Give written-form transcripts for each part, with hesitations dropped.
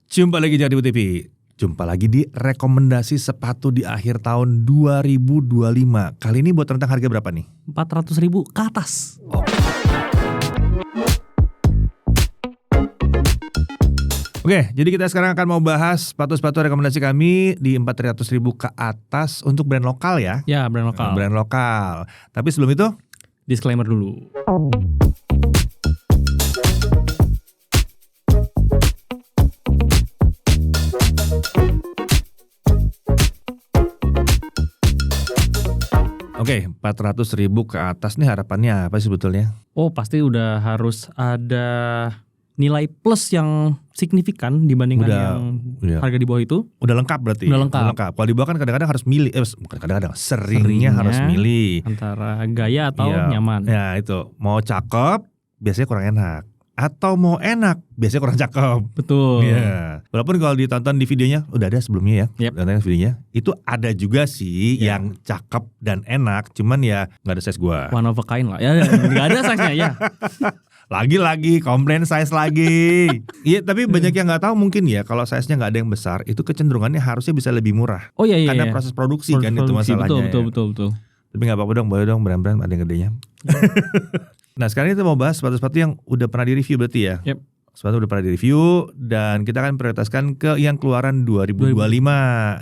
Jumpa lagi di TV. Jumpa lagi di rekomendasi sepatu di akhir tahun 2025. Kali ini buat rentang harga berapa nih? 400.000 ke atas. Oke, jadi kita sekarang akan mau bahas sepatu-sepatu rekomendasi kami di 400.000 ke atas untuk brand lokal ya. Ya, brand lokal. Brand lokal. Tapi sebelum itu, Disclaimer dulu. oke, 400.000 ke atas nih harapannya apa sih sebetulnya? Oh, pasti udah harus ada nilai plus yang signifikan dibandingkan yang harga di bawah itu. Udah lengkap berarti? Udah lengkap. Kalau di bawah kan kadang-kadang harus milih, bukan kadang-kadang, seringnya harus milih. Antara gaya atau nyaman. Ya itu, mau cakep biasanya kurang enak. Atau mau enak, biasanya kurang cakep. Betul. Iya. Walaupun kalau ditonton di videonya, udah ada sebelumnya ya. Yep. Tonton videonya. Itu ada juga sih yang cakep dan enak. Cuman ya gak ada size gua. One of a kind lah. Ya, gak ada size-nya ya. Lagi-lagi komplain size lagi. Iya, tapi banyak yang gak tahu mungkin ya. Kalau size-nya gak ada yang besar, itu kecenderungannya harusnya bisa lebih murah. Oh iya. Karena proses produksi kan itu masalahnya. Betul. Tapi gak apa-apa dong, boleh dong brand-brand ada yang gedenya. Nah sekarang kita mau bahas sepatu-sepatu yang udah pernah di-review berarti ya. Yep. Sepatu udah pernah di-review dan kita akan prioritaskan ke yang keluaran 2025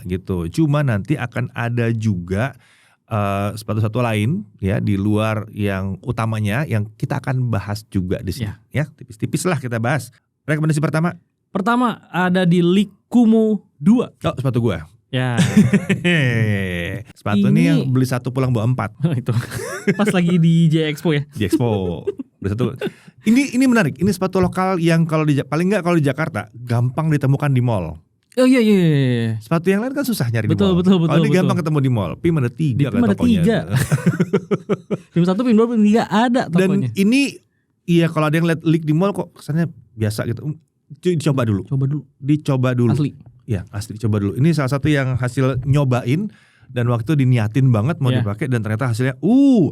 gitu. Cuma nanti akan ada juga sepatu-sepatu lain ya di luar yang utamanya yang kita akan bahas juga di sini. Ya, tipis-tipis lah kita bahas. Rekomendasi pertama. Pertama ada di Likumo 2. Oh, sepatu gua. Ya. Sepatu ini yang beli satu pulang bawa 4. Itu. Pas lagi di J Expo ya. Di Expo. Beli satu. Ini menarik. Ini sepatu lokal yang kalau paling enggak kalau di Jakarta gampang ditemukan di mall. Oh iya. Sepatu yang lain kan susah nyari betul, di mall. Betul. Kalau ini gampang ketemu di mall. PIM ada 3 kan tokonya. PIM 1, PIM 2, PIM 3 ada tokonya. Dan ini iya kalau ada yang lihat leak di mall kok kesannya biasa gitu. Dicoba dulu. Dicoba dulu. Asli. Ya asli coba dulu. Ini salah satu yang hasil nyobain dan waktu diniatin banget mau dipakai dan ternyata hasilnya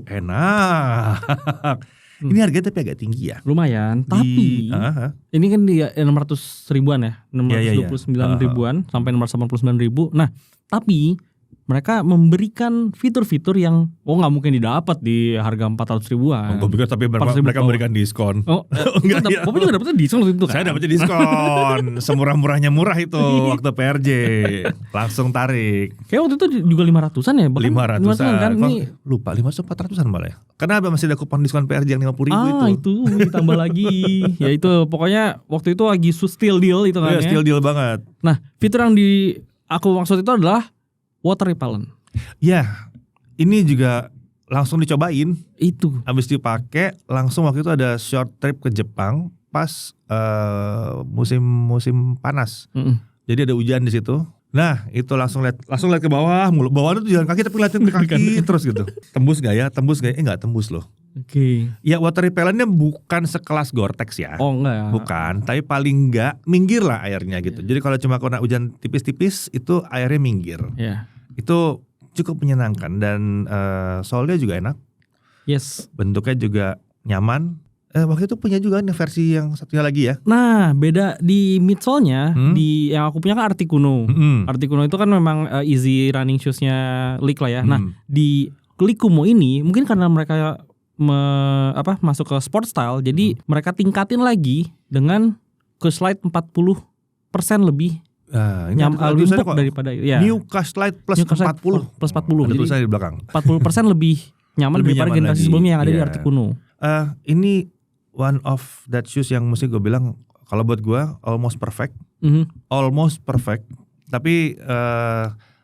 enak. Ini harganya tapi agak tinggi ya. Lumayan. Tapi ini kan di 600 ribuan ya, 629 ribuan sampai 689 ribu. Nah tapi mereka memberikan fitur-fitur yang nggak mungkin didapat di harga 400 ribuan. Gue pikir tapi mereka memberikan diskon. Enggak, Bapak juga dapetnya diskon waktu itu kan? Saya dapetnya diskon. Semurah-murahnya murah itu waktu PRJ. Langsung tarik. Kayak waktu itu juga 500-an ya? 500-an kan? Ini lupa 500-400-an malah ya. Karena masih ada kupon diskon PRJ yang 50 ribu itu. Itu ditambah lagi. Ya itu pokoknya waktu itu lagi steal deal itu kan ya. Steal deal banget. Nah fitur yang aku maksud itu adalah water repellent. Ya, ini juga langsung dicobain. Itu. Habis dipakai langsung waktu itu ada short trip ke Jepang pas musim panas. Jadi ada hujan di situ. Nah, itu langsung lihat ke bawah, bawahnya tuh jalan kaki tapi ngeliatin ke kaki terus gitu. Tembus gak ya? Enggak tembus loh. Oke. Ya water repellentnya bukan sekelas Gore-Tex ya. Oh enggak ya. Bukan, tapi paling enggak minggir lah airnya gitu. Jadi kalau cuma kena hujan tipis-tipis itu airnya minggir. Iya. Itu cukup menyenangkan dan solnya juga enak. Yes. Bentuknya juga nyaman. Waktu itu punya juga nih versi yang satunya lagi ya. Nah beda di midsole-nya di yang aku punya kan Articuno. Articuno itu kan memang easy running shoes-nya Lik lah ya. Nah di Likumo ini mungkin karena mereka masuk ke sport style, jadi mereka tingkatin lagi dengan Cushlight 40% lebih. Nah, lebih empuk daripada ya. New Cushlight plus 40. Plus 40. Ada tulisannya di belakang. 40% lebih nyaman daripada generasi sebelumnya yang ada di Articuno. Ini one of that shoes yang mesti gue bilang kalau buat gue almost perfect. Almost perfect. Tapi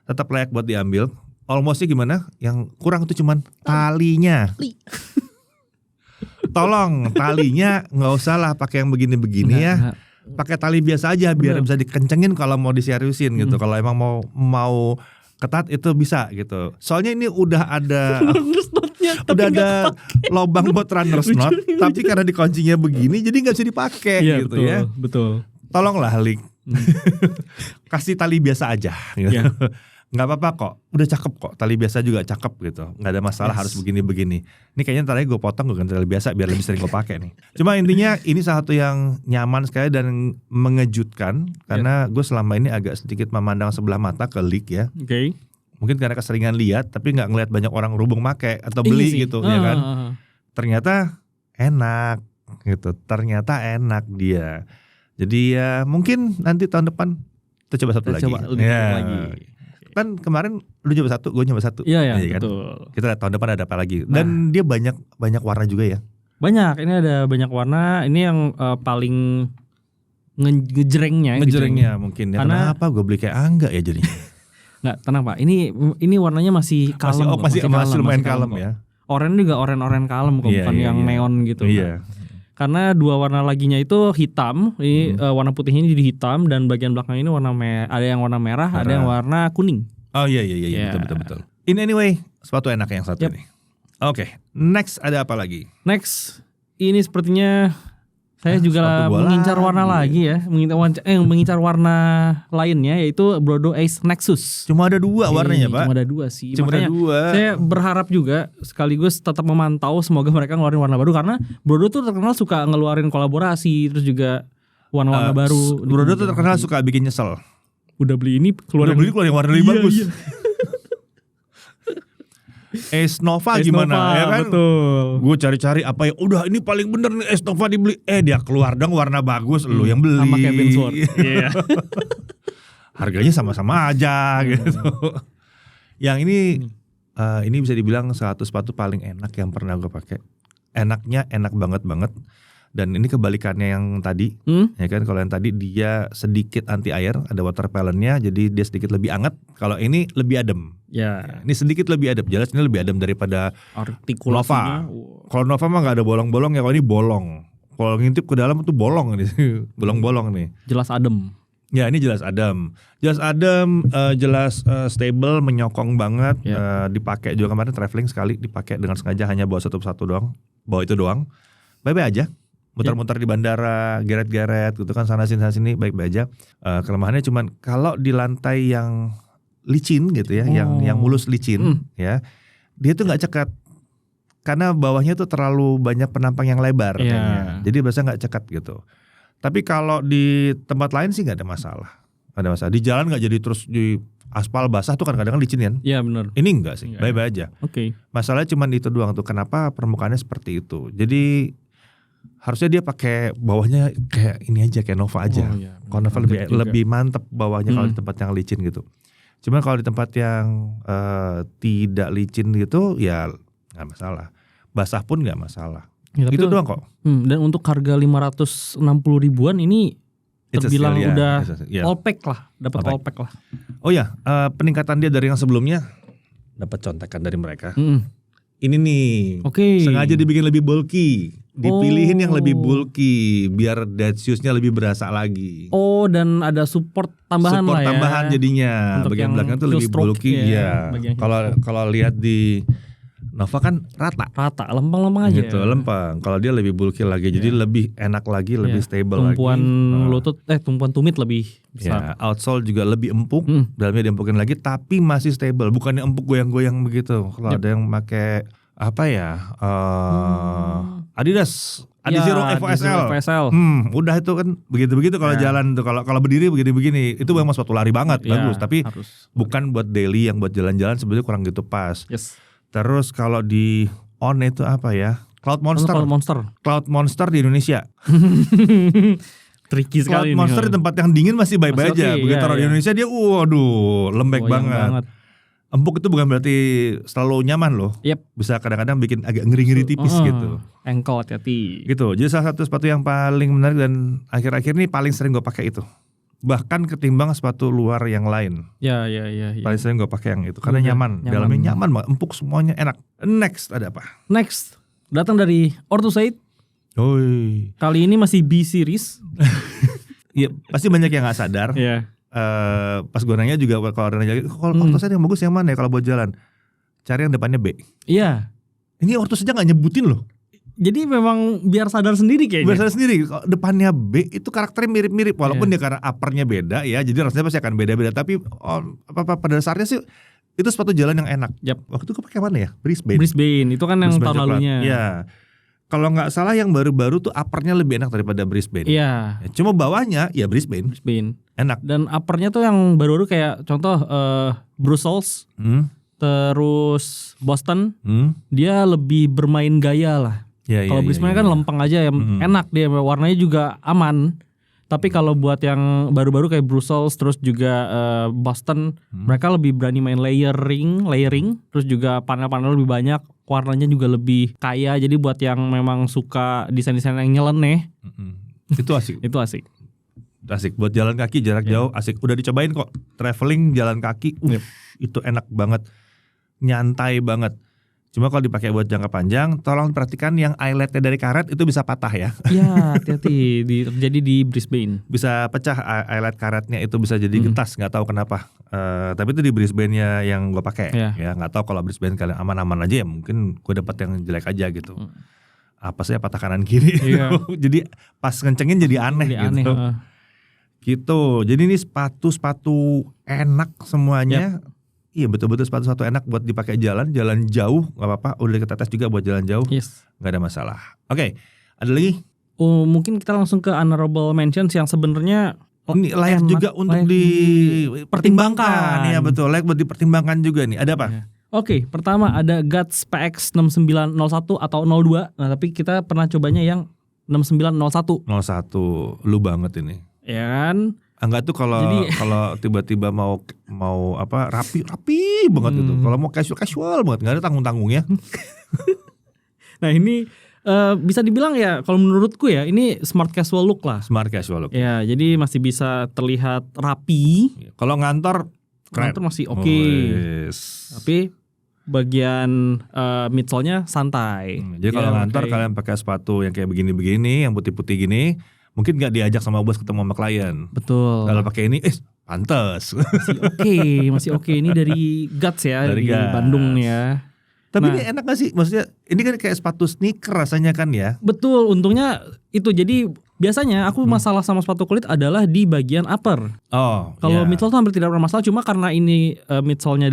tetap layak buat diambil. Almostnya gimana? Yang kurang itu cuman talinya. Tolong talinya nggak usah lah pakai yang begini-begini ya. Pakai tali biasa aja biar bisa dikencengin kalau mau diseriusin gitu. Kalau emang mau ketat itu bisa gitu. Soalnya ini udah ada lobang buat runner's knot, tapi karena dikuncinya begini jadi nggak bisa dipakai gitu betul, ya. Betul. Tolonglah Lik. Kasih tali biasa aja gitu. Nggak apa-apa kok, udah cakep kok, tali biasa juga cakep gitu, nggak ada masalah harus begini-begini. Ini kayaknya talinya gue potong, gue ganti tali biasa biar lebih sering gue pakai nih. Cuma intinya ini salah satu yang nyaman sekali dan mengejutkan karena gue selama ini agak sedikit memandang sebelah mata ke Leek ya. Oke. Mungkin karena keseringan lihat, tapi nggak ngelihat banyak orang rubung make atau beli gitu ya kan. Ternyata enak gitu, ternyata enak dia. Jadi ya mungkin nanti tahun depan kita coba satu lagi. lagi. Kan kemarin lu coba satu, gue coba satu. Iya kan? betul. Kita lihat tahun depan ada apa lagi. Dan dia banyak warna juga ya. Banyak, ini ada banyak warna. Ini yang paling ngejrengnya. Ngejrengnya mungkin ya. Karena, kenapa gue beli kayak Angga ya jadinya? Nggak, tenang Pak. Ini warnanya masih kalem. Masih lumayan kalem ya. Oranye juga oranye kalem kok, bukan yang neon gitu. Iya. Karena dua warna laginya itu hitam, ini warna putihnya jadi hitam dan bagian belakang ini warna ada yang warna merah, ada yang warna kuning. Oh iya betul. In anyway, sepatu enak yang satu ini. Oke, next ada apa lagi? Next, ini sepertinya saya juga mengincar warna lagi ya, mengincar warna lainnya yaitu Brodo Ace Nexus. Cuma ada dua warnanya Pak. Cuma ada dua sih. Cuma makanya ada dua. Saya berharap juga sekaligus tetap memantau semoga mereka ngeluarin warna baru karena Brodo tuh terkenal suka ngeluarin kolaborasi terus juga warna-warna baru. Brodo tuh terkenal suka bikin nyesel. Udah beli ini keluar yang warna lebih bagus. Iya. Ace Nova gimana ya kan? Betul. Gue cari-cari apa yang udah ini paling bener nih Ace Nova dibeli. Dia keluar dong warna bagus, lu yang beli. Sama Kevin Sword. Iya. Harganya sama-sama aja gitu. Yang ini bisa dibilang satu sepatu paling enak yang pernah gue pakai. Enaknya enak banget. Dan ini kebalikannya yang tadi, ya kan? Kalau yang tadi dia sedikit anti air, ada water repellentnya, jadi dia sedikit lebih anget. Kalau ini lebih adem. Ya. Ini sedikit lebih adem. Jelas ini lebih adem daripada artikulasinya. Nova. Kalau Nova mah nggak ada bolong-bolong ya. Kalau ini bolong. Kalau ngintip ke dalam tuh bolong ini, bolong-bolong nih. Jelas adem. Ya ini jelas adem. Jelas stable, menyokong banget. Dipakai juga kemarin traveling sekali, dipakai dengan sengaja hanya bawa satu doang, bawa itu doang. Bye-bye aja. Muter-muter di bandara, geret-geret gitu kan sana sini baik-baik aja. Kelemahannya cuman kalau di lantai yang licin gitu ya, yang mulus licin ya, dia tuh nggak cekat karena bawahnya tuh terlalu banyak penampang yang lebar kayaknya. Jadi biasa nggak cekat gitu. Tapi kalau di tempat lain sih nggak ada masalah. Di jalan nggak jadi terus di aspal basah tuh kan kadang-kadang licin kan? Iya benar. Ini enggak sih, bye-bye aja. Oke. Masalahnya cuman itu doang tuh. Kenapa permukaannya seperti itu? Jadi harusnya dia pakai bawahnya kayak ini aja, kayak Nova aja. Kalau Nova lebih mantep bawahnya kalau di tempat yang licin gitu. Cuman kalau di tempat yang tidak licin gitu ya nggak masalah. Basah pun nggak masalah. Ya, itu doang kok. Dan untuk harga 560 ribuan ini terbilang udah all pack lah, dapat all pack lah. Oh ya, peningkatan dia dari yang sebelumnya dapat contekan dari mereka. Ini nih, sengaja dibikin lebih bulky. Dipilihin yang lebih bulky biar dead shoes-nya lebih berasa lagi. Oh, dan ada support tambahan lah ya. Support tambahan jadinya. Untuk bagian belakang tuh lebih bulky ya. Kalau lihat di Nova kan rata, lempeng-lempeng aja. Gitu, lempeng. Kalau dia lebih bulky lagi, jadi lebih enak lagi, lebih stable tumpuan lagi. Tumpuan tumit lebih besar. Outsole juga lebih empuk, dalamnya diempukin lagi, tapi masih stable. Bukannya empuk goyang-goyang begitu. Kalau ada yang pakai apa ya? Adidas Adizero FOSL. Udah itu kan begitu-begitu kalau jalan tuh, kalau berdiri begini-begini, itu memang suatu lari banget, bagus. Tapi bukan buat daily, yang buat jalan-jalan sebenarnya kurang gitu pas. Terus kalau di On itu apa ya? Cloud Monster di Indonesia. Tricky sekali. Cloud Monster di tempat yang dingin masih baik-baik aja. Begitu taruh di Indonesia dia waduh, lembek banget. Empuk itu bukan berarti selalu nyaman loh. Bisa kadang-kadang bikin agak ngeri-ngeri tipis gitu. Engkol hati-hati. Gitu. Jadi salah satu sepatu yang paling menarik dan akhir-akhir ini paling sering gue pakai itu. Bahkan ketimbang sepatu luar yang lain. Ya. Paling sering gue pakai yang itu karena nyaman. Dalamnya nyaman, empuk, semuanya enak. Next ada apa? Next datang dari Orthosaid. Kali ini masih B series. Iya, pasti banyak yang nggak sadar. Pas gue nanya juga kalau nanya kalau Orthosaid yang bagus yang mana ya kalau buat jalan, cari yang depannya B. Iya. Ini Orthosaid aja nggak nyebutin loh. Jadi memang biar sadar sendiri kayaknya. Biar sadar sendiri. Depannya B itu karakternya mirip-mirip walaupun dia karena uppernya beda ya. Jadi rasanya pasti akan beda-beda. Tapi pada dasarnya sih itu sepatu jalan yang enak. Waktu itu gue pakai mana ya? Brisbane itu kan yang tahun lalunya. Iya. Kalau nggak salah yang baru-baru tuh uppernya lebih enak daripada Brisbane. Iya. Cuma bawahnya ya Brisbane. Enak. Dan uppernya tuh yang baru-baru kayak contoh Brussels, terus Boston, dia lebih bermain gaya lah. Kalau Brisbane kan lempeng aja, yang enak dia, warnanya juga aman. Tapi kalau buat yang baru-baru kayak Brussels terus juga Boston, mereka lebih berani main layering, terus juga panel-panel lebih banyak, warnanya juga lebih kaya. Jadi buat yang memang suka desain-desain yang nyeleneh, itu asik. Itu asik. Asik buat jalan kaki jarak jauh, asik. Udah dicobain kok, traveling jalan kaki, itu enak banget, nyantai banget. Cuma kalau dipakai buat jangka panjang, tolong perhatikan yang eyeletnya dari karet itu bisa patah ya. Iya, hati-hati. Terjadi di Brisbane. Bisa pecah eyelet karetnya, itu bisa jadi getas, nggak tahu kenapa. Tapi itu di Brisbane-nya yang gue pakai. Ya, nggak tahu kalau Brisbane kalian aman-aman aja ya, mungkin gue dapat yang jelek aja gitu. Apa sih patah kanan kiri? Iya. Jadi pas ngencengin jadi aneh gitu. Gitu. Jadi ini sepatu enak semuanya. Iya betul-betul sepatu enak buat dipakai jalan jauh nggak apa-apa. Udah kita tes juga buat jalan jauh, nggak ada masalah. Oke, ada lagi? Mungkin kita langsung ke honorable mentions yang sebenarnya ini layak juga untuk dipertimbangkan. Iya betul, layak buat dipertimbangkan juga nih. Ada apa? Oke, pertama ada Guts PX 6901 atau 02. Nah tapi kita pernah cobanya yang 6901. 01, lu banget ini. Ya kan? Enggak tuh kalau tiba-tiba mau apa rapi banget gitu. Kalau mau casual banget, nggak ada tanggung-tanggungnya. Nah ini bisa dibilang ya kalau menurutku ya ini smart casual look lah. Smart casual look. Ya jadi masih bisa terlihat rapi. Kalau ngantor masih oke. Tapi bagian midsole-nya santai. Jadi kalau ngantor kalian pakai sepatu yang kayak begini-begini, yang putih-putih gini, mungkin nggak diajak sama bos ketemu sama klien. Betul. Kalau pakai ini, pantes. Masih oke. Ini dari Guts ya, dari Bandung ya. Tapi ini enak gak sih? Maksudnya ini kan kayak sepatu sneaker rasanya kan ya? Betul, untungnya itu. Jadi biasanya aku masalah sama sepatu kulit adalah di bagian upper. Kalau midsole tuh hampir tidak bermasalah, cuma karena ini midsole-nya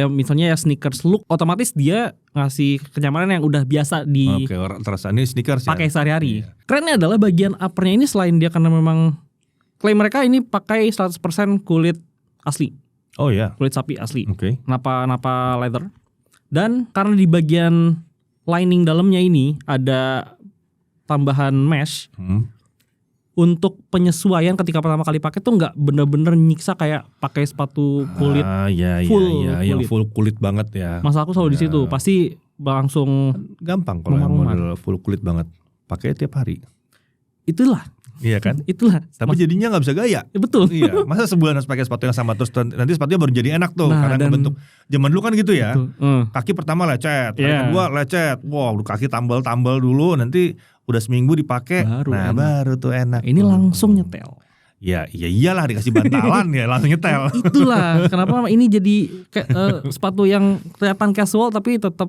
midsole-nya ya sneakers look, otomatis dia ngasih kenyamanan yang udah biasa di terasa ini sneakers pakai sehari-hari. Kerennya adalah bagian uppernya ini, selain dia karena memang klaim mereka ini pakai 100% kulit asli. Kulit sapi asli. Napa leather. Dan karena di bagian lining dalamnya ini ada tambahan mesh. Untuk penyesuaian ketika pertama kali pakai tuh nggak bener-bener nyiksa kayak pakai sepatu kulit full kulit banget ya. Masa aku selalu di situ, pasti langsung gampang kalau model full kulit banget, pakai tiap hari. Itulah. Iya kan? Itulah. Tapi jadinya nggak bisa gaya. Betul. Iya. Masa sebulan harus pakai sepatu yang sama terus nanti sepatunya baru jadi enak tuh, karena kebentuk. Zaman dulu kan gitu ya. Kaki pertama lecet, hari kedua lecet. Wow, kaki tambal dulu, nanti udah seminggu dipakai, baru tuh enak. Ini langsung nyetel. Ya iyalah, dikasih bantalan ya langsung nyetel. Itulah kenapa ini jadi sepatu yang kelihatan casual tapi tetap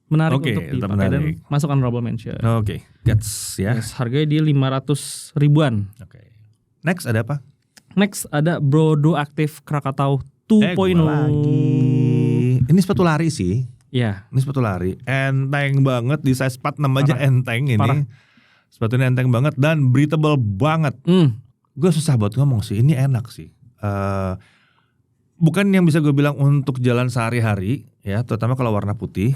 menarik untuk dipakai dan masuk honorable mention. Guts ya. Harganya di 500 ribuan. Next ada apa? Next ada Brodo Active Krakatau 2.0. Ini sepatu lari sih. Iya. Ini sepatu lari, enteng banget, di size 46 aja enteng ini. Sepatu ini enteng banget dan breathable banget. Gue susah buat ngomong sih, ini enak sih. Bukan yang bisa gue bilang untuk jalan sehari-hari ya, terutama kalau warna putih.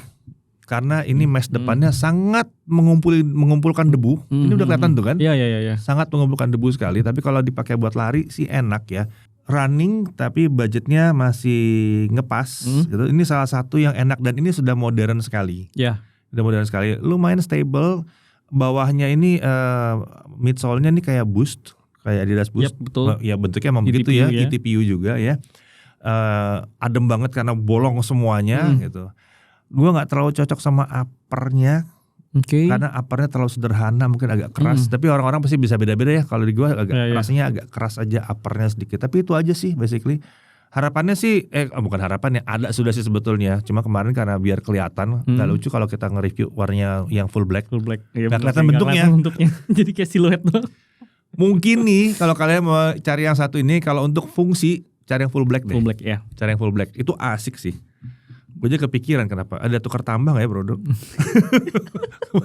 Karena ini mesh depannya sangat mengumpulkan debu. Ini udah kelihatan tuh kan? Iya. Sangat mengumpulkan debu sekali. Tapi kalau dipakai buat lari sih enak ya. Running tapi budgetnya masih ngepas gitu. Ini salah satu yang enak dan ini sudah modern sekali. Sudah modern sekali. Lumayan stable. Bawahnya ini midsole-nya ini kayak Boost, kayak Adidas Boost. Betul. Ya bentuknya memang begitu ya. ETPU juga ya. Adem banget karena bolong semuanya gitu. Gue nggak terlalu cocok sama uppernya. Karena uppernya terlalu sederhana, mungkin agak keras. Tapi orang-orang pasti bisa beda-beda ya. Kalau di gue rasanya agak keras aja uppernya sedikit. Tapi itu aja sih basically. Harapannya sih, bukan harapannya, ada sudah sih sebetulnya. Cuma kemarin karena biar kelihatan, nggak lucu kalau kita nge-review warnanya yang full black. Full black. Nggak kelihatan bentuknya. Jadi kayak siluet doang. Mungkin nih kalau kalian mau cari yang satu ini, kalau untuk fungsi cari yang full black deh. Full black ya. Cari yang full black itu asik sih. Gue aja kepikiran kenapa ada tukar tambah nggak ya bro?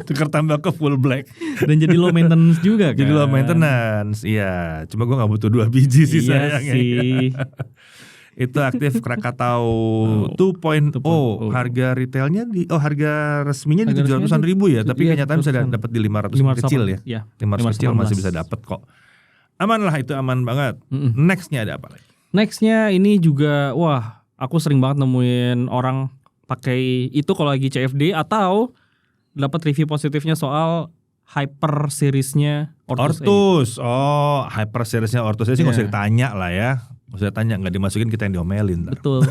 Tukar tambah ke full black dan jadi low maintenance juga kan. Jadi low maintenance, iya. Cuma gue nggak butuh 2 biji sih sayangnya. Sih. Itu aktif Krakatau 2.0. Harga retailnya harga resminya di 700-an ribu ya, tapi kenyataan bisa dapat di 500 kecil ya. 500 kecil masih bisa dapat kok. Aman lah, itu aman banget. Nextnya ada apa lagi? Nextnya ini juga, wah, aku sering banget nemuin orang pakai itu kalau lagi CFD atau dapat review positifnya soal Hyper seriesnya Ortus. Oh, Hyper seriesnya Ortus sih nggak usah ditanya lah ya. Nggak usah tanya, nggak dimasukin kita yang diomelin. Betul.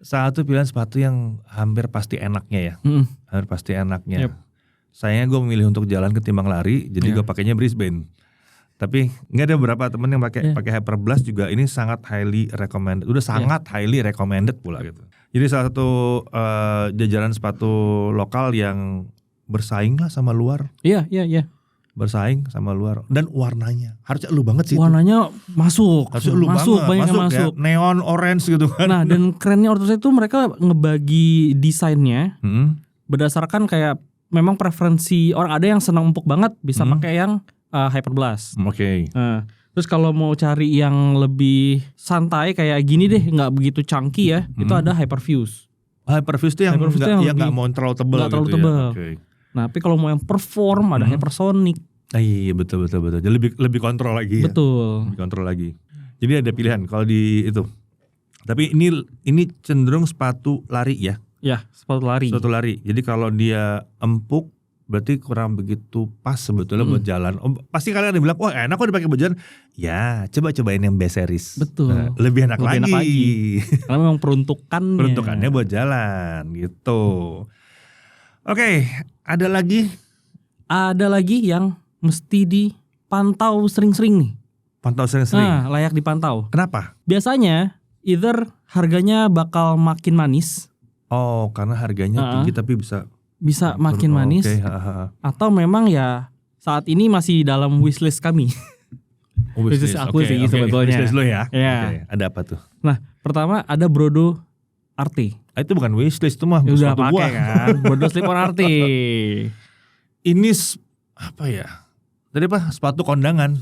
Satu pilihan sepatu yang hampir pasti enaknya ya. Hampir pasti enaknya. Yep. Sayangnya gue memilih untuk jalan ketimbang lari, jadi gue pakainya Brisbane. Tapi nggak ada beberapa temen yang pakai Hyper Blast juga. Ini sangat highly recommended. Udah sangat highly recommended pula gitu. Jadi salah satu jajaran sepatu lokal yang bersaing lah sama luar. Iya. Bersaing sama luar, dan warnanya harusnya lu banget sih. Warnanya itu masuk banyak yang masuk. Ya, neon orange gitu kan. Nah, dan kerennya Ortus itu mereka ngebagi desainnya berdasarkan kayak memang preferensi orang. Ada yang senang empuk banget bisa pakai yang Hyper Blast. Oke. Terus kalau mau cari yang lebih santai kayak gini deh, nggak begitu chunky ya, itu ada Hyperfuse. Hyperfuse itu yang nggak mau terlalu tebal gitu ya. Okay. Nah, tapi kalau mau yang perform ada Hypersonic. Iya betul. Jadi lebih kontrol lagi ya. Betul. Lebih kontrol lagi. Jadi ada pilihan kalau di itu. Tapi ini cenderung sepatu lari ya. Ya, sepatu lari. Sepatu lari. Jadi kalau dia empuk berarti kurang begitu pas sebetulnya buat jalan. Pasti kalian ada bilang, wah enak kok dipakai buat jalan. Ya, cobain yang B series. Betul. Nah, lebih enak lagi. Karena memang peruntukannya buat jalan gitu. Oke, ada lagi yang mesti dipantau sering-sering nih. Pantau sering-sering. Nah, layak dipantau. Kenapa? Biasanya either harganya bakal makin manis. Oh, karena harganya tinggi tapi bisa makin manis. Okay. Atau memang ya saat ini masih dalam wishlist kami. Wishlist aku sih sebetulnya. Wishlist lo ya. Okay. Ada apa tuh? Nah, pertama ada Brodo RT. Itu bukan wishlist, itu mah udah pakai kan. Brodo Slip-on RT. Ini apa ya? Tadi apa? Sepatu kondangan.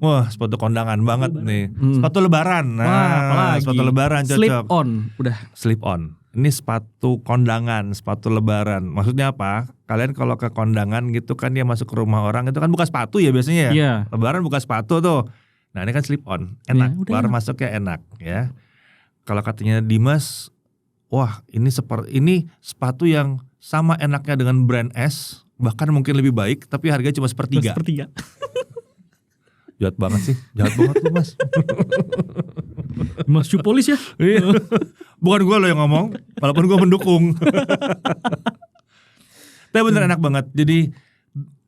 Wah, sepatu kondangan banget nih. Sepatu lebaran. Nah, sepatu lebaran cocok. Slip-on, udah. Slip-on. Ini sepatu kondangan, sepatu lebaran. Maksudnya apa? Kalian kalau ke kondangan gitu kan, dia masuk ke rumah orang itu kan buka sepatu ya biasanya ya. Yeah. Lebaran buka sepatu tuh. Nah, ini kan slip-on. Enak. Baru masuknya enak ya. Kalau katanya Dimas, wah, ini sepatu yang sama enaknya dengan brand S, bahkan mungkin lebih baik, tapi harganya cuma sepertiga. Jahat banget sih, jahat banget lu Mas. Mas Cupolis ya? Bukan gue lo yang ngomong, walaupun gue mendukung. Tapi bener enak banget. Jadi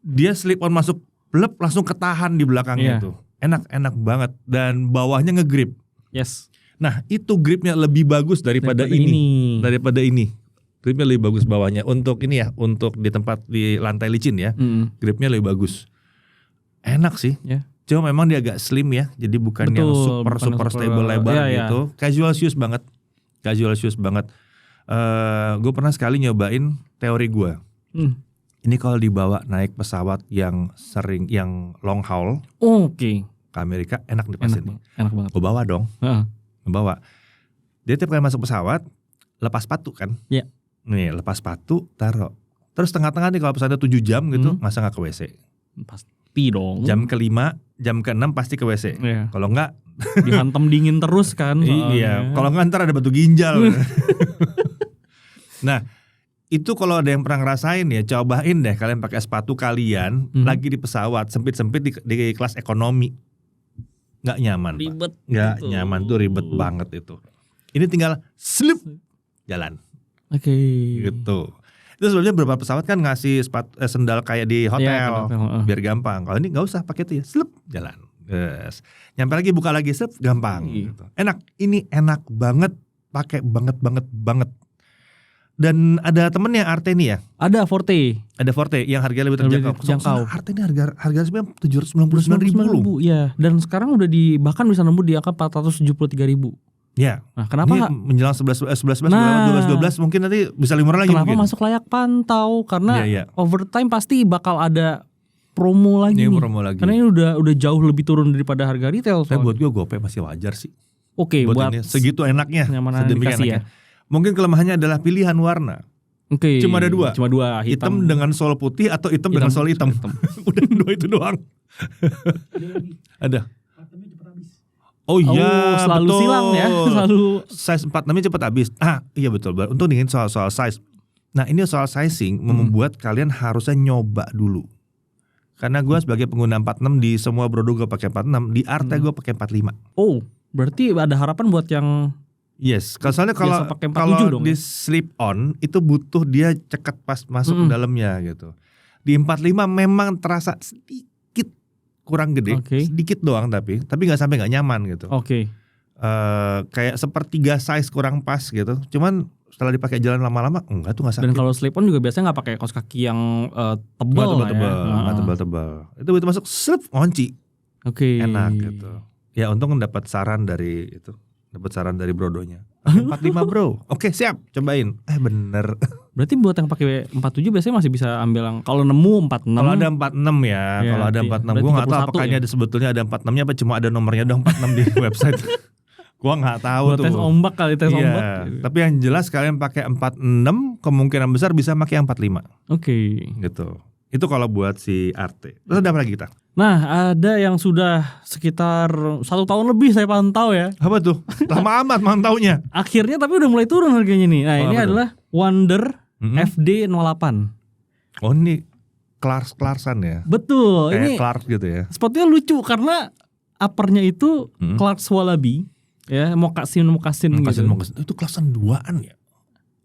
dia slip on masuk plep langsung ketahan di belakangnya tuh. Enak banget dan bawahnya ngegrip. Yes. Nah, itu gripnya lebih bagus daripada ini. Gripnya lebih bagus bawahnya untuk ini ya, untuk di tempat di lantai licin ya. Gripnya lebih bagus. Enak sih. Yeah. Cuma memang dia agak slim ya. Jadi bukan yang super stable lebar gitu. Casual shoes banget. Gue pernah sekali nyobain teori gue. Ini kalau dibawa naik pesawat yang long haul. Oke. Ke Amerika enak nih pasti. Enak banget. Gue bawa dong. Bawa. Dia tiap kali masuk pesawat lepas sepatu kan. Iya. Nih lepas sepatu taruh. Terus tengah-tengah nih kalau pesawatnya 7 jam gitu, masa gak ke WC? Pasti dong. Jam ke-5, jam ke-6 pasti ke WC. Iya. Kalau enggak dihantam dingin terus kan. Iya. Kalau enggak ntar ada batu ginjal. Nah, itu kalau ada yang pernah ngerasain ya, cobain deh kalian pakai sepatu kalian lagi di pesawat sempit-sempit di kelas ekonomi. Nggak nyaman, ribet. Nggak nyaman tuh, ribet banget itu. Ini tinggal slip jalan. Oke. Gitu. Itu sebelumnya beberapa pesawat kan ngasih sendal kayak di hotel, biar gampang. Kalau ini nggak usah pakai itu ya, slip jalan. Yes. Nyampe lagi buka lagi gampang. Gitu. Enak, ini enak banget, pakai banget. Dan ada temennya Arte nih ya? Ada Forte. Ada Forte yang harganya lebih terjangkau. Arte ini harga sebenarnya 799.000. Iya. Dan sekarang udah bahkan bisa nembus di angka 473.000. Ya. Nah, kenapa ini menjelang 11 12 mungkin nanti bisa 5 lagi. Kenapa mungkin masuk layak pantau? Karena overtime pasti bakal ada promo lagi nih. Promo lagi. Karena ini udah jauh lebih turun daripada harga retail. Buat gue GoPay masih wajar sih. Oke, buat ini segitu enaknya. Sedemikian enaknya. Mungkin kelemahannya adalah pilihan warna. Oke. Cuma ada dua. Hitam dengan sol putih atau hitam dengan sol hitam. Udah dua itu doang. Ada. Oh iya, selalu betul. Silang ya, selalu size 46-nya cepat habis. Iya betul. Untuk ingin soal size. Nah, ini soal sizing membuat kalian harusnya nyoba dulu. Karena gue sebagai pengguna 46 di semua Brodo gue pakai 46, di Arte gue pakai 45. Oh, berarti ada harapan buat yang yes, soalnya kalau di slip on itu butuh dia cekat pas masuk ke dalamnya gitu. Di 45 memang terasa sedikit kurang gede, sedikit doang tapi nggak sampai nggak nyaman gitu. Kayak sepertiga size kurang pas gitu. Cuman setelah dipakai jalan lama-lama enggak tuh nggak sakit. Dan kalau slip on juga biasanya nggak pakai kaos kaki yang tebal, nggak tebal. Itu begitu masuk slip kunci. Enak gitu. Ya untung dapat saran dari itu. Dapat saran dari Brodonya. 45 bro. Oke, siap, cobain. Bener. Berarti buat yang pakai 47 biasanya masih bisa ambil yang kalau nemu 46. Kalau ada 46 ya, kalau ada 46 gue nggak tahu apakah ini ada sebetulnya ada 46-nya apa cuma ada nomornya doang 46 di website. Gua nggak tahu buat tuh. Tes ombak kali ombak. Tapi yang jelas kalian pakai 46 kemungkinan besar bisa pakai yang 45. Gitu. Itu kalau buat si Arte. Terus ada apa lagi kita? Nah, ada yang sudah sekitar 1 tahun lebih saya pantau ya. Apa tuh? Lama amat mantaunya. Akhirnya tapi udah mulai turun harganya nih. Nah, ini adalah Wander FD08. Oh, ini Clarkson ya? Betul. Kayak ini Clark gitu ya. Sepatunya lucu karena uppernya itu Clarks Wallaby ya, moccasin gitu. Itu Clarkson 2an ya?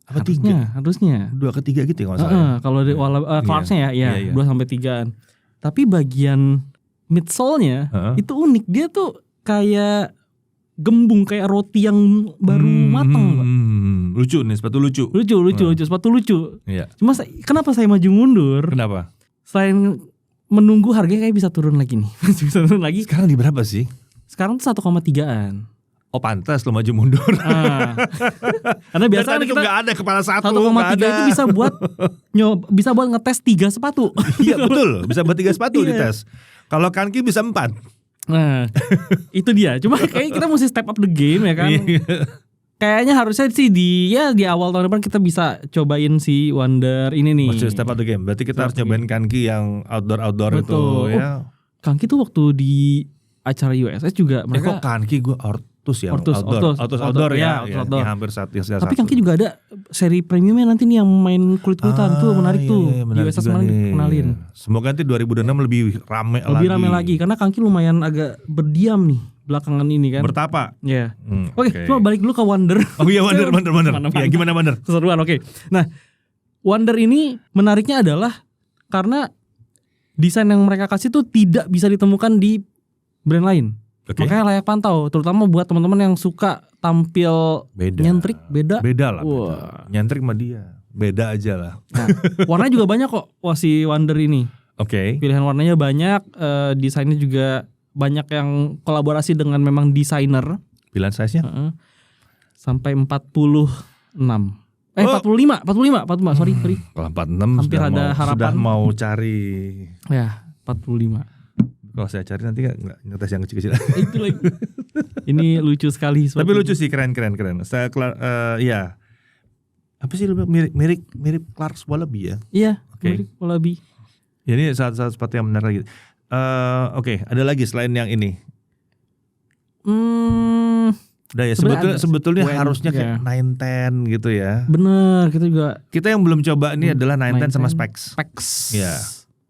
Apa 3? Harusnya 2 ke 3 gitu ya kalau salah. Kalau di Clarksnya ya 2 sampai 3an. Tapi bagian midsole-nya itu unik. Dia tuh kayak gembung, kayak roti yang baru matang. Lucu nih, sepatu lucu. Sepatu lucu. Iya. Cuma kenapa saya maju mundur? Kenapa? Selain menunggu harganya kayak bisa turun lagi nih. Bisa turun lagi. Sekarang di berapa sih? Sekarang tuh 1,3an. Oh pantas lo maju mundur. Karena biasanya kita nggak ada kepala 1,3 itu bisa buat ngetes 3 sepatu. Iya betul, bisa buat 3 sepatu dites. Kalau Kanki bisa 4. Nah, itu dia. Cuma kayak kita mesti step up the game ya kan. Kayaknya harusnya sih di awal tahun depan kita bisa cobain si Wander ini nih. Mesti step up the game. Berarti kita harus cobain Kanki yang outdoor itu ya. Kanki tuh waktu di acara USS juga mereka. Kok Kanki gue Ortus ya? Outdoor ya. Yang hampir saat yang tapi Kanki juga ada seri premiumnya nanti nih yang main kulit-kulitan tuh menarik tuh. Di USS kenalin. Semoga nanti 2026 lebih rame lagi. Karena Kanki lumayan agak berdiam nih belakangan ini kan. Bertapa. Ya. Oke, coba balik dulu ke Wander. Oh iya Wander. Ya gimana Wander? Keseruan, oke. Nah, Wander ini menariknya adalah karena desain yang mereka kasih tuh tidak bisa ditemukan di brand lain. Makanya layak pantau, terutama buat teman-teman yang suka tampil nyentrik, beda lah. Nyentrik sama dia, beda aja lah. Nah, warnanya juga banyak kok, si Wander ini. Pilihan warnanya banyak, desainnya juga banyak yang kolaborasi dengan memang desainer. Pilihan size-nya? Sampai 46. 45, sorry. Kalau 46 hampir ada harapan. Sudah mau cari. Ya, 45. Kalau saya cari nanti nggak ngetes yang kecil-kecil. Itu lagi. Ini lucu sekali. Tapi lucu sih, keren. Saya ya. Apa sih mirip Clarks Wallaby ya? Iya, mirip Wallaby. Ya, ini saat sepatu yang benar lagi. Ada lagi selain yang ini. Udah ya, sebetulnya harusnya kayak 910 gitu ya. Bener, kita yang belum coba ini adalah 910 sama Specs. Ya.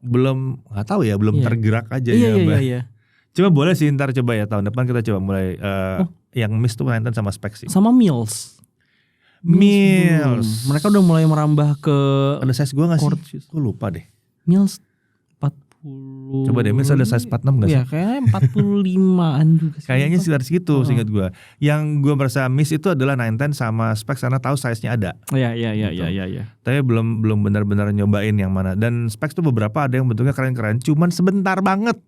Belum nggak tahu ya, belum tergerak aja ya. Iya. Coba boleh sih ntar coba ya, tahun depan kita coba mulai yang Mist tuh 910 sama Specs sih. Sama Mills. Mereka udah mulai merambah ke. Ada size gue nggak sih? Gue lupa deh. Mills Coba deh, misalnya ada size 46 gak sih? Iya, kayaknya 45an juga sih. Kayaknya sekitar segitu seingat gue. Yang gue merasa miss itu adalah 910 sama Specs karena tahu size-nya ada. Iya. Tapi belum benar-benar nyobain yang mana. Dan Specs tuh beberapa ada yang bentuknya keren-keren, cuman sebentar banget.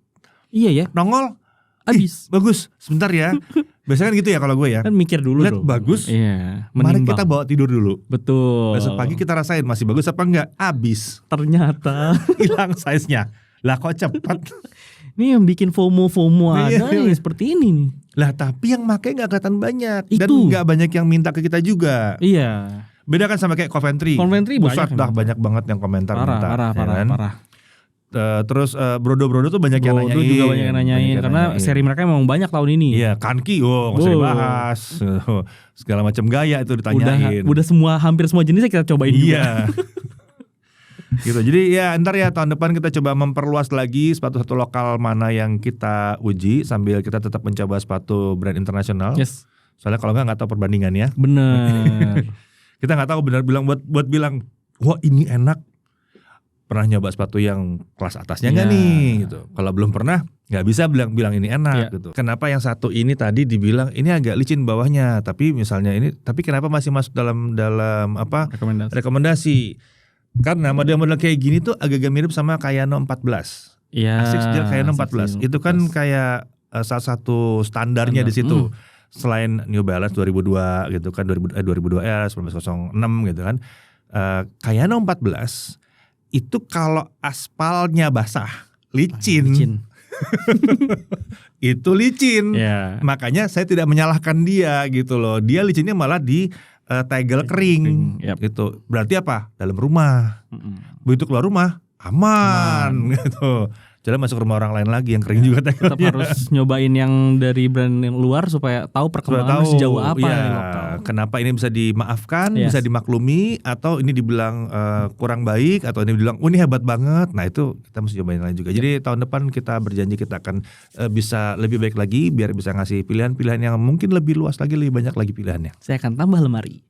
Iya ya. Nongol, habis. Bagus, sebentar ya. Biasanya kan gitu ya kalau gue ya. Kan mikir dulu lihat dong. Bagus. Iya. Mari kita bawa tidur dulu. Betul. Besok pagi kita rasain masih bagus apa enggak. Habis. Ternyata hilang size-nya. Lah kok cepet. Ini yang bikin FOMO ada nih seperti ini nih. Lah tapi yang make gak kelihatan banyak. Itu. Dan gak banyak yang minta ke kita juga. Iya. Beda kan sama kayak Coventry. Banyak banyak banget yang komentar minta. Parah. Terus Brodo tuh banyak yang nanyain. Juga banyak yang nanyain. Karena seri mereka memang banyak tahun ini. Iya, Kanki gak usah dibahas. Segala macam gaya itu ditanyain. Udah hampir semua jenisnya kita cobain juga. Gitu. Jadi ya ntar ya tahun depan kita coba memperluas lagi sepatu-sepatu lokal mana yang kita uji sambil kita tetap mencoba sepatu brand internasional. Yes. Soalnya kalau nggak tahu perbandingannya. Bener. Kita nggak tahu benar bilang buat bilang wah ini enak. Pernah nyoba sepatu yang kelas atasnya nggak nih? Gitu. Kalau belum pernah nggak bisa bilang ini enak. Gitu. Kenapa yang satu ini tadi dibilang ini agak licin bawahnya, tapi misalnya ini, tapi kenapa masih masuk dalam apa? Rekomendasi. Karena model-model kayak gini tuh agak-agak mirip sama Kayano 14. Iya. Asics Gel Kayano 14. Itu kan kayak salah satu standarnya di situ. Selain New Balance 2002 gitu kan, 2002R 1906 gitu kan. Kayano 14 itu kalau aspalnya basah, licin. Itu licin. Yeah. Makanya saya tidak menyalahkan dia gitu loh. Dia licinnya malah di tegel kering. Gitu. Berarti apa? Dalam rumah. Begitu keluar rumah aman. Gitu. Jangan masuk rumah orang lain lagi yang kering juga tegelnya. Tetap harus nyobain yang dari brand yang luar supaya tahu perkembangan sejauh apa yang lokal. Kenapa ini bisa dimaafkan, bisa dimaklumi, atau ini dibilang kurang baik, atau ini dibilang ini hebat banget. Nah itu kita mesti cobain lain juga. Jadi tahun depan kita berjanji kita akan bisa lebih baik lagi biar bisa ngasih pilihan-pilihan yang mungkin lebih luas lagi, lebih banyak lagi pilihannya. Saya akan tambah lemari.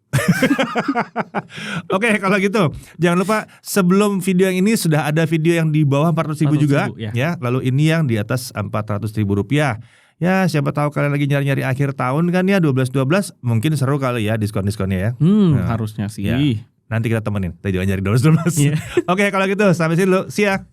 Oke, kalau gitu jangan lupa sebelum video yang ini sudah ada video yang di bawah 400.000 juga ya. Lalu ini yang di atas 400.000 rupiah. Ya siapa tahu kalian lagi nyari-nyari akhir tahun kan ya 12 mungkin seru kali ya diskon-diskonnya ya. Harusnya sih. Ya. Nanti kita temenin. Kita juga nyari 12. Oke, kalau gitu sampai sini dulu. See ya.